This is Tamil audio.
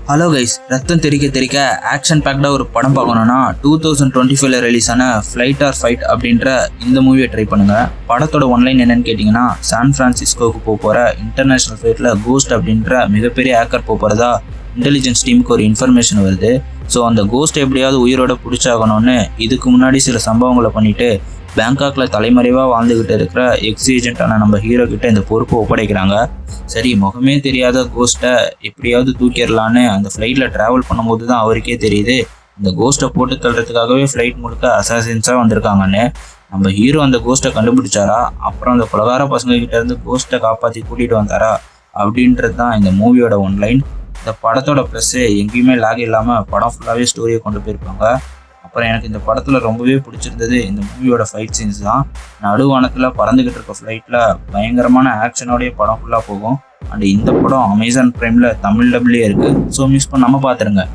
ஹலோ கைஸ், ரத்தம் தெறிக்க தெறிக்க ஆக்ஷன் பேக்டாக ஒரு படம் பார்க்கணுன்னா 2025 ரிலீஸ் ஆன ஃப்ளைட் ஆர் ஃபைட் அப்படின்ற இந்த மூவியை ட்ரை பண்ணுங்க. படத்தோட ஒன்லைன் என்னன்னு கேட்டிங்கன்னா, சான் ஃப்ரான்சிஸ்கோவுக்கு போகிற இன்டர்நேஷனல் ஃப்ளைட்டில் கோஸ்ட் அப்படின்ற மிகப்பெரிய ஹேக்கர் போகிறதா இன்டெலிஜென்ஸ் டீமுக்கு ஒரு இன்ஃபர்மேஷன் வருது. ஸோ அந்த கோஸ்ட் எப்படியாவது உயிரோட பிடிச்சாகணும்னு இதுக்கு முன்னாடி சில சம்பவங்களை பண்ணிட்டு பேங்காக்கில் தலைமறைவாக வாழ்ந்துக்கிட்டு இருக்கிற எக்ஸ் ஏஜென்ட்டான நம்ம ஹீரோ கிட்ட இந்த பொறுப்பை ஒப்படைக்கிறாங்க. சரி, முகமே தெரியாத கோஸ்ட்டை எப்படியாவது தூக்கிடலான்னு அந்த ஃப்ளைட்டில் ட்ராவல் பண்ணும்போது தான் அவருக்கே தெரியுது இந்த கோஸ்ட்டை போட்டு தள்ளுறதுக்காகவே ஃப்ளைட் முழுக்க அசாசின்ஸாக வந்திருக்காங்கன்னு. நம்ம ஹீரோ அந்த கோஸ்ட்டை கண்டுபிடிச்சாரா, அப்புறம் அந்த கொலகார பசங்க கிட்ட இருந்து கோஸ்ட்டை காப்பாற்றி கூட்டிகிட்டு வந்தாரா அப்படின்றது தான் இந்த மூவியோட ஒன்லைன். இந்த படத்தோட ப்ளஸ்ஸு எங்கேயுமே லாக் இல்லாமல் படம் ஃபுல்லாகவே ஸ்டோரியை கொண்டு போயிருப்பாங்க. அப்புறம் எனக்கு இந்த படத்தில் ரொம்பவே பிடிச்சிருந்தது இந்த மூவியோட ஃபைட் சீன்ஸ் தான். நடுவானத்தில் பறந்துக்கிட்டு இருக்க ஃப்ளைட்டில் பயங்கரமான ஆக்ஷனோடைய படம் ஃபுல்லாக போகும். அண்ட் இந்த படம் அமேசான் ப்ரைமில் தமிழ் டப்லேயே இருக்குது. ஸோ மிஸ் பண்ணாமல் பார்த்துருங்க.